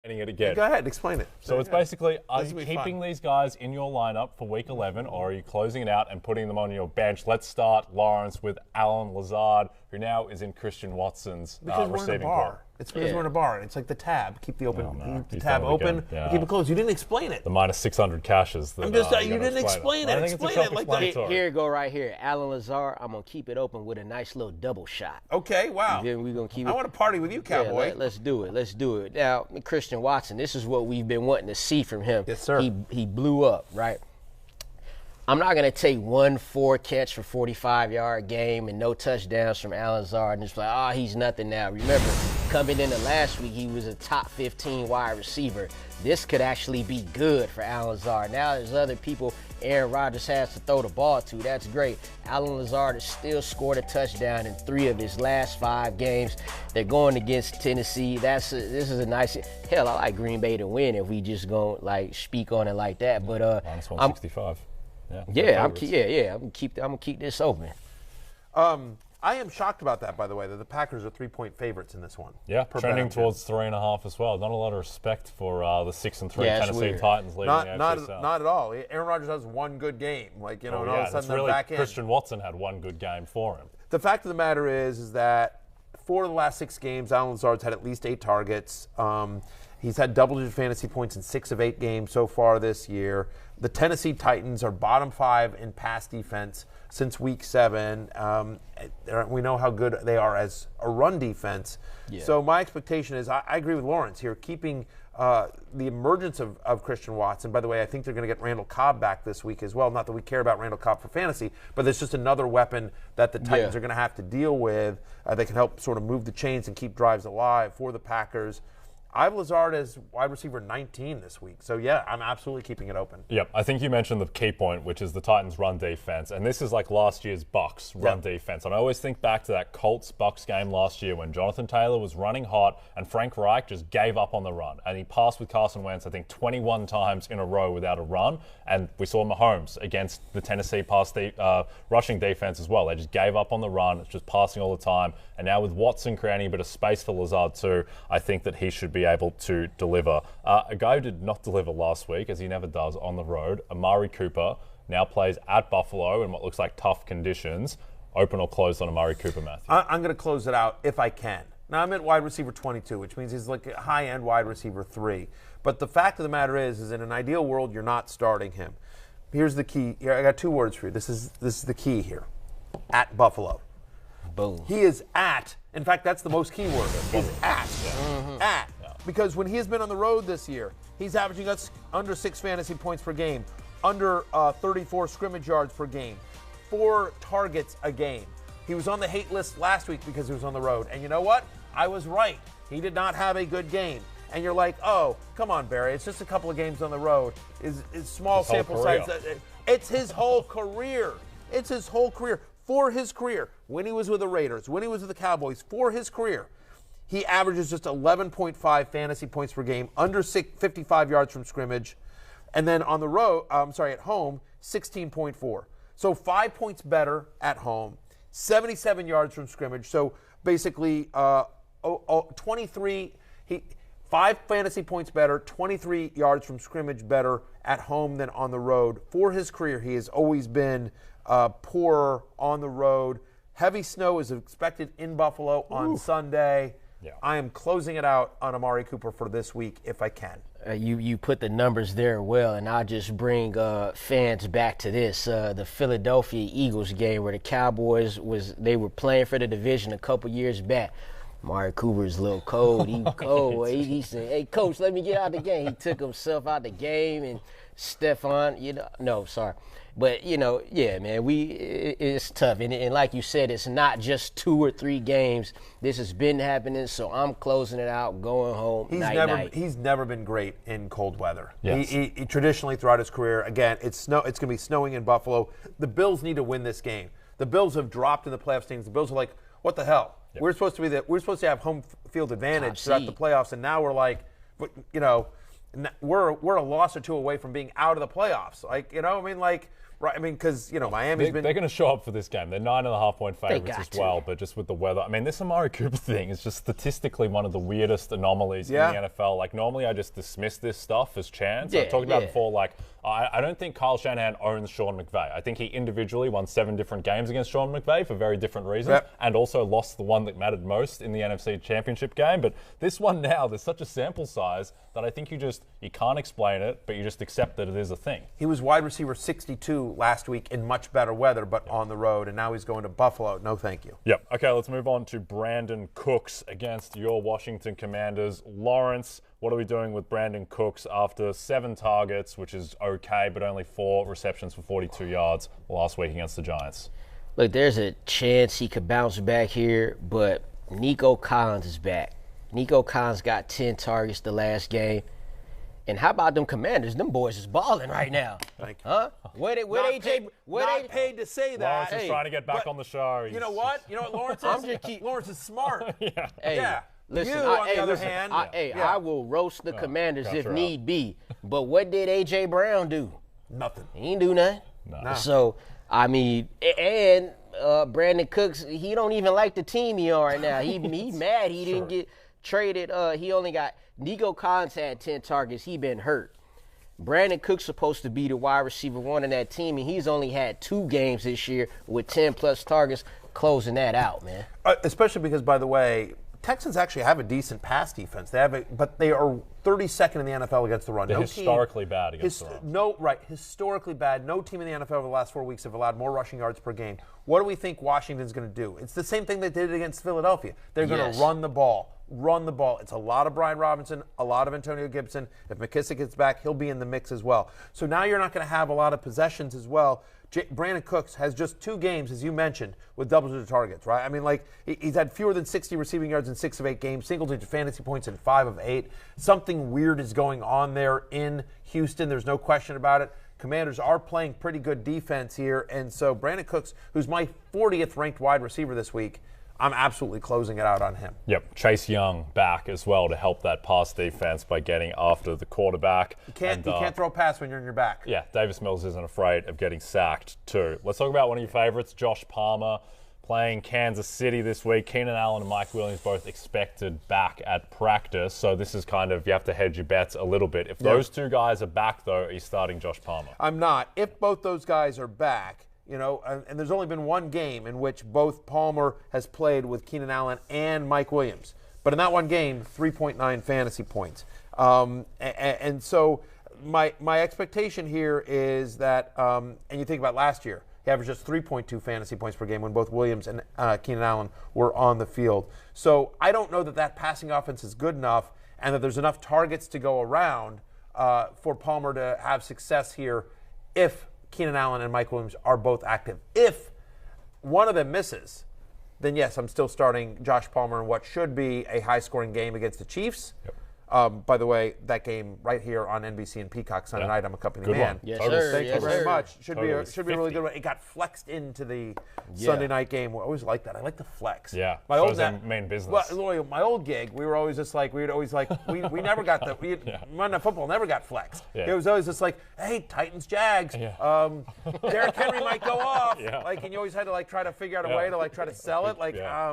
It again. Go ahead, explain it. So it's basically, are you keeping these guys in your lineup for Week 11, or are you closing it out and putting them on your bench? Let's start, Lawrence, with Alan Lazard, who now is in Christian Watson's receiving core. It's because we're in a bar. It's like the tab. Keep the tab open. Keep it closed. You didn't explain it. The minus 600 caches. I'm just you didn't explain it. Explain it like that. Here you go right here. Alan Lazard, I'm going to keep it open with a nice little double shot. Okay, wow. Then we're going to keep it. I want to party with you, Cowboy. Yeah, let's do it. Let's do it. Now, Christian Watson, this is what we've been wanting to see from him. Yes, sir. He blew up, right? I'm not going to take 1 4-catch for 45-yard game and no touchdowns from Alan Lazard and just like, he's nothing now. Remember, coming into last week, he was a top 15 wide receiver. This could actually be good for Alan Lazard. Now there's other people Aaron Rodgers has to throw the ball to. That's great. Alan Lazard has still scored a touchdown in 3 of his last 5 games. They're going against Tennessee. This is a nice – hell, I like Green Bay to win if we just going to speak on it like that. But minus 165. I'm gonna keep this open. I am shocked about that, by the way, that the Packers are 3-point favorites in this one. Yeah, trending towards 3.5 as well. Not a lot of respect for the 6-3 Tennessee Titans leading the AFC South. Not at all. Aaron Rodgers has one good game, and all of a sudden they're back in. Christian Watson had one good game for him. The fact of the matter is that 4 of the last 6 games, Alan Lazard's had at least 8 targets. He's had double-digit fantasy points in 6 of 8 games so far this year. The Tennessee Titans are bottom 5 in pass defense since Week 7. We know how good they are as a run defense. Yeah. So my expectation is, I agree with Lawrence here, keeping the emergence of Christian Watson. By the way, I think they're going to get Randall Cobb back this week as well. Not that we care about Randall Cobb for fantasy, but there's just another weapon that the Titans are going to have to deal with. They can help sort of move the chains and keep drives alive for the Packers. I have Lazard as wide receiver 19 this week. So, yeah, I'm absolutely keeping it open. Yep. I think you mentioned the key point, which is the Titans' run defense. And this is like last year's Bucs run defense. And I always think back to that Colts-Bucs game last year when Jonathan Taylor was running hot and Frank Reich just gave up on the run. And he passed with Carson Wentz, I think, 21 times in a row without a run. And we saw Mahomes against the Tennessee rushing defense as well. They just gave up on the run. It's just passing all the time. And now with Watson creating a bit of space for Lazard too, I think that he should be able to deliver. A guy who did not deliver last week, as he never does on the road, Amari Cooper, now plays at Buffalo in what looks like tough conditions. Open or closed on Amari Cooper, Matthew? I'm going to close it out if I can. Now, I'm at wide receiver 22, which means he's like a high-end wide receiver 3. But the fact of the matter is in an ideal world, you're not starting him. Here's the key. Here, I got 2 words for you. This is the key here. At Buffalo. Boom. He is at. In fact, that's the most key word. Is at. At. Because when he has been on the road this year, he's averaging us under 6 fantasy points per game, under 34 scrimmage yards per game, 4 targets a game. He was on the hate list last week because he was on the road. And you know what? I was right. He did not have a good game. And you're like, oh, come on, Barry. It's just a couple of games on the road. It's small sample size. It's his whole career. It's his whole career. For his career, when he was with the Raiders, when he was with the Cowboys, for his career, he averages just 11.5 fantasy points per game, under 55 yards from scrimmage, and then on the road, at home, 16.4. So 5 points better at home, 77 yards from scrimmage. So basically, 5 fantasy points better, 23 yards from scrimmage better at home than on the road. For his career, he has always been poorer on the road. Heavy snow is expected in Buffalo on Sunday. Yeah. I am closing it out on Amari Cooper for this week if I can. You put the numbers there well, and I'll just bring fans back to this. The Philadelphia Eagles game where the Cowboys they were playing for the division a couple years back. Amari Cooper's a little cold. He cold. He said, hey, coach, let me get out of the game. He took himself out the game, and But, yeah, man, it's tough. And like you said, it's not just 2 or 3 games. This has been happening, so I'm closing it out, going home, night. He's never been great in cold weather. Yes. He traditionally, throughout his career, again, it's going to be snowing in Buffalo. The Bills need to win this game. The Bills have dropped in the playoff standings. The Bills are like, what the hell? Yep. We're supposed to have home field advantage throughout the playoffs, and now we're like, we're a loss or 2 away from being out of the playoffs. Right, I mean, because, Miami's They're going to show up for this game. They're 9.5-point favorites as well, but just with the weather. I mean, this Amari Cooper thing is just statistically one of the weirdest anomalies in the NFL. Like, normally I just dismiss this stuff as chance. I've talked about before, like, I don't think Kyle Shanahan owns Sean McVay. I think he individually won 7 different games against Sean McVay for very different reasons, and also lost the one that mattered most in the NFC Championship game. But this one now, there's such a sample size that I think you can't explain it, but you just accept that it is a thing. He was wide receiver 62 last week in much better weather, but on the road, and now he's going to Buffalo. No, thank you. Yep. Okay, let's move on to Brandin Cooks against your Washington Commanders. Lawrence, what are we doing with Brandin Cooks after 7 targets, which is okay, but only 4 receptions for 42 yards last week against the Giants? Look, there's a chance he could bounce back here, but Nico Collins is back. Nico Collins got 10 targets the last game. And how about them Commanders? Them boys is balling right now. Thank you. Huh? What AJ? Not paid to say that. Lawrence is trying to get back on the show. You know what? Lawrence is? Lawrence is smart. Yeah. Listen, on the other hand. I will roast the Commanders if need be. But what did A.J. Brown do? Nothing. He didn't do nothing. No. So, I mean, and Brandin Cooks, he don't even like the team he on right now. He mad he didn't get traded. He only got – Nico Collins had 10 targets. He been hurt. Brandin Cooks supposed to be the wide receiver 1 in that team, and he's only had 2 games this year with 10-plus targets, closing that out, man. Especially because, by the way, Texans actually have a decent pass defense. But they are 32nd in the NFL against the run. They're historically bad against the run. Historically bad. No team in the NFL over the last 4 weeks have allowed more rushing yards per game. What do we think Washington's going to do? It's the same thing they did against Philadelphia. They're going to run the ball. It's a lot of Brian Robinson, a lot of Antonio Gibson. If McKissick gets back, he'll be in the mix as well. So now you're not going to have a lot of possessions as well. Brandin Cooks has just 2 games, as you mentioned, with double-digit targets, right? I mean, like, he's had fewer than 60 receiving yards in 6 of 8 games, single-digit fantasy points in 5 of 8. Something weird is going on there in Houston. There's no question about it. Commanders are playing pretty good defense here, and so Brandin Cooks, who's my 40th ranked wide receiver this week, I'm absolutely closing it out on him. Yep. Chase Young back as well to help that pass defense by getting after the quarterback. You can't throw a pass when you're in your back. Yeah, Davis Mills isn't afraid of getting sacked too. Let's talk about one of your favorites, Josh Palmer, playing Kansas City this week. Keenan Allen and Mike Williams both expected back at practice. So this is kind of, you have to hedge your bets a little bit. If those 2 guys are back, though, are you starting Josh Palmer? I'm not. If both those guys are back, and there's only been 1 game in which both Palmer has played with Keenan Allen and Mike Williams. But in that 1 game, 3.9 fantasy points. And so my expectation here is that, and you think about last year, he averaged just 3.2 fantasy points per game when both Williams and Keenan Allen were on the field. So I don't know that passing offense is good enough and that there's enough targets to go around for Palmer to have success here if Keenan Allen and Mike Williams are both active. If one of them misses, then yes, I'm still starting Josh Palmer in what should be a high-scoring game against the Chiefs. Yep. By the way, that game right here on NBC and Peacock Sunday night, I'm a company good man. One. Yes, Totally. sir. Thank you very much. Should be a really good one. It got flexed into the Sunday night game. I always like that. I like the flex. Yeah, my shows their main business. Well, my old gig, we were always just like, we never got the, Monday Night Football never got flexed. Yeah. It was always just like, hey, Titans, Jags, Derrick Henry might go off. Yeah. And you always had to try to figure out a way to try to sell it.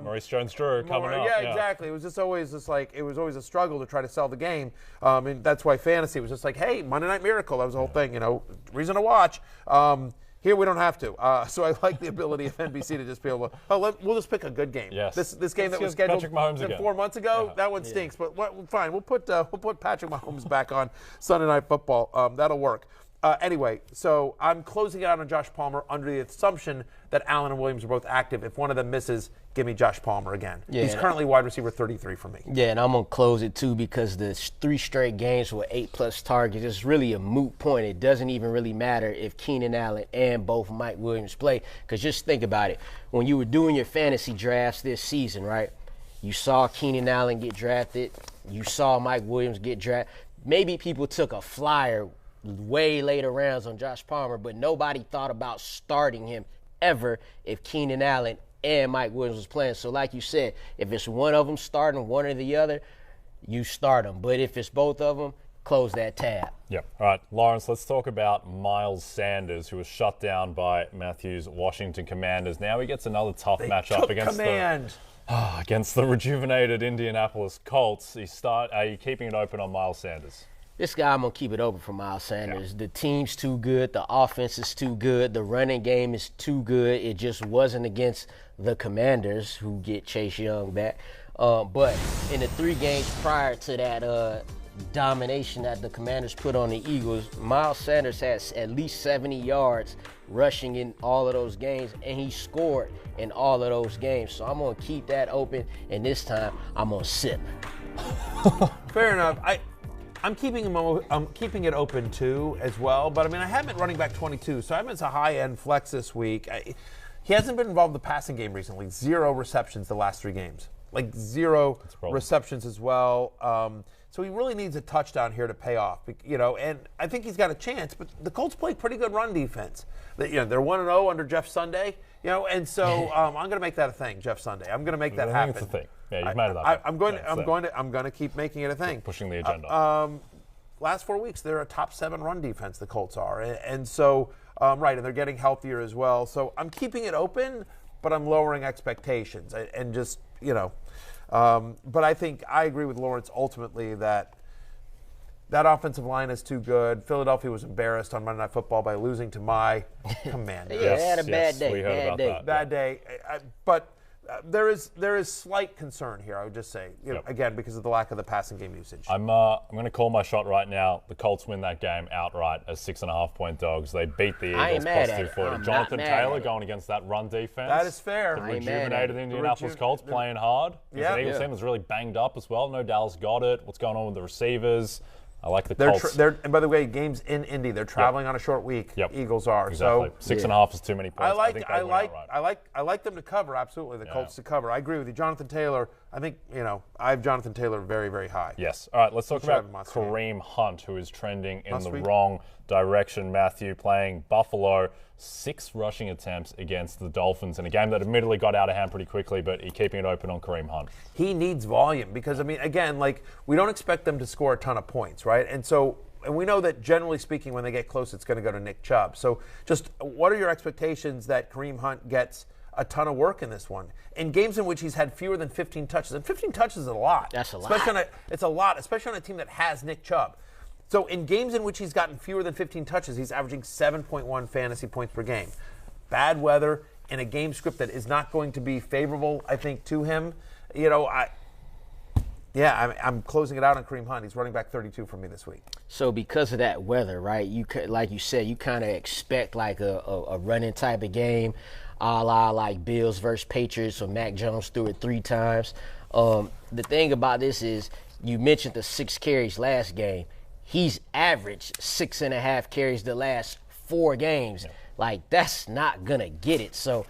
Maurice Jones-Drew coming up. Yeah, exactly. It was just always it was always a struggle to try to sell the game. And that's why fantasy was just like, hey, Monday Night Miracle. That was the whole thing, reason to watch. Here we don't have to. So I like the ability of NBC to just be able to, we'll just pick a good game. Yes. This game that was scheduled 4 months ago, that one stinks. But fine, we'll put Patrick Mahomes back on Sunday Night Football. That'll work. Anyway, so I'm closing it out on Josh Palmer under the assumption that Allen and Williams are both active. If one of them misses, give me Josh Palmer again. Yeah, he's currently wide receiver 33 for me. Yeah, and I'm going to close it too because the 3 straight games with 8+ targets is really a moot point. It doesn't even really matter if Keenan Allen and both Mike Williams play, because just think about it. When you were doing your fantasy drafts this season, right, you saw Keenan Allen get drafted. You saw Mike Williams get drafted. Maybe people took a flyer way later rounds on Josh Palmer, but nobody thought about starting him ever if Keenan Allen and Mike Williams was playing. So like you said, if it's one of them starting, one or the other, you start them. But if it's both of them, close that tab. Yep. All right, Lawrence, let's talk about Miles Sanders, who was shut down by Matthew's Washington Commanders. Now he gets another tough matchup against the rejuvenated Indianapolis Colts. Are you keeping it open on Miles Sanders? This guy, I'm going to keep it open for Miles Sanders. Yeah. The team's too good. The offense is too good. The running game is too good. It just wasn't against the Commanders, who get Chase Young back. But in the 3 games prior to that domination that the Commanders put on the Eagles, Miles Sanders has at least 70 yards rushing in all of those games, and he scored in all of those games. So I'm going to keep that open, and this time I'm going to sip. Fair enough. I'm keeping it open too as well, but I mean I have been running back 22, so I mean it's a high-end flex this week. He hasn't been involved in the passing game recently. 0 receptions the last 3 games. Like 0 receptions as well. So he really needs a touchdown here to pay off, and I think he's got a chance, but the Colts play pretty good run defense. They're 1-0 under Jeff Sunday, and so I'm going to make that a thing, Jeff Sunday. I'm going to make that happen. It's a thing. Yeah, you've made it up. I'm going to keep making it a thing. Pushing the agenda. Last 4 weeks, they're a top 7 run defense, the Colts are. And so, and they're getting healthier as well. So I'm keeping it open, but I'm lowering expectations. And just, but I think I agree with Lawrence ultimately that offensive line is too good. Philadelphia was embarrassed on Monday Night Football by losing to my Commanders. They had a bad day. We heard about that. Bad day. But there is slight concern here, I would just say, again, because of the lack of the passing game usage. I'm going to call my shot right now. The Colts win that game outright as 6.5-point dogs. They beat the Eagles plus 240. Jonathan Taylor going against that run defense. That is fair. The rejuvenated Indianapolis Colts playing hard. The Eagles team was really banged up as well. No Dallas Goedert. What's going on with the receivers? I like the Colts. And by the way, games in Indy. They're traveling on a short week. Eagles are. Exactly. So 6.5 is too many points. I like them to cover. Absolutely, the Colts to cover. I agree with you, Jonathan Taylor. I think I have Jonathan Taylor very, very high. Yes. All right. Let's talk about Kareem Hunt, who is trending in the wrong direction. Matthew playing Buffalo. 6 rushing attempts against the Dolphins in a game that admittedly got out of hand pretty quickly, but he's keeping it open on Kareem Hunt. He needs volume because, I mean, again, we don't expect them to score a ton of points, right? And we know that generally speaking, when they get close, it's going to go to Nick Chubb. So just what are your expectations that Kareem Hunt gets a ton of work in this one? In games in which he's had fewer than 15 touches, and 15 touches is a lot. That's a lot. It's a lot, especially on a team that has Nick Chubb. So in games in which he's gotten fewer than 15 touches, he's averaging 7.1 fantasy points per game. Bad weather in a game script that is not going to be favorable, I think, to him. I'm closing it out on Kareem Hunt. He's running back 32 for me this week. So because of that weather, right, like you said, you kind of expect like a running type of game, a la like Bills versus Patriots, or Mac Jones threw it 3 times. The thing about this is you mentioned the 6 carries last game. He's averaged 6.5 carries the last 4 games. Like, that's not going to get it. So,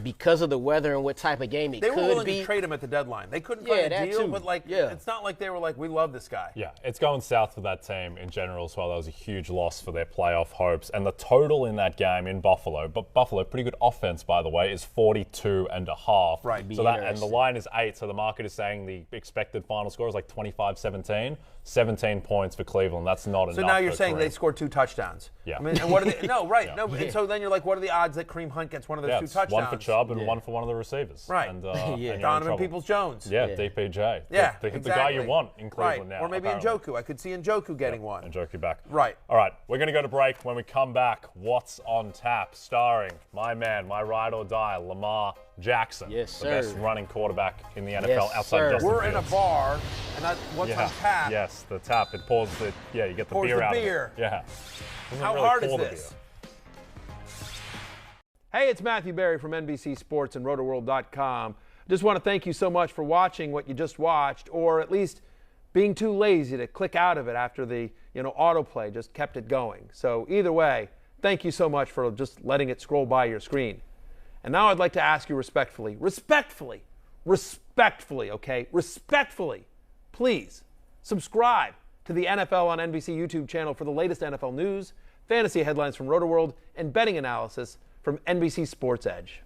because of the weather and what type of game it could be. They were willing to trade him at the deadline. They couldn't find a deal, but, it's not like they were like, we love this guy. Yeah, it's going south for that team in general as well. That was a huge loss for their playoff hopes. And the total in that game in Buffalo, but Buffalo, pretty good offense, by the way, is 42.5. Right. So and the line is 8, so the market is saying the expected final score is like 25-17. 17 points for Cleveland. That's not enough. So now you're saying they scored 2 touchdowns. Yeah. I mean, and what are they? No, right. Yeah. No. And so then you're like, what are the odds that Kareem Hunt gets one of those 2 touchdowns? One for Chubb and one for one of the receivers. Right. And, Donovan Peoples-Jones. Yeah, DPJ. Yeah, the guy you want in Cleveland now. Or maybe Njoku. I could see Njoku getting one. Njoku back. Right. All right, we're going to go to break. When we come back, What's on Tap, starring my man, my ride or die, Lamar Jackson. Yes, sir. The best running quarterback in the NFL outside Justin We're Fields. in a bar, and that's what's on tap. Yes, the tap. It pours the, you get the beer out of it. Yeah. How hard is this? Hey, it's Matthew Berry from NBC Sports and Rotoworld.com. Just want to thank you so much for watching what you just watched, or at least being too lazy to click out of it after the autoplay just kept it going. So either way, thank you so much for just letting it scroll by your screen. And now I'd like to ask you respectfully, please subscribe to the NFL on NBC YouTube channel for the latest NFL news, fantasy headlines from Rotoworld, and betting analysis from NBC Sports Edge.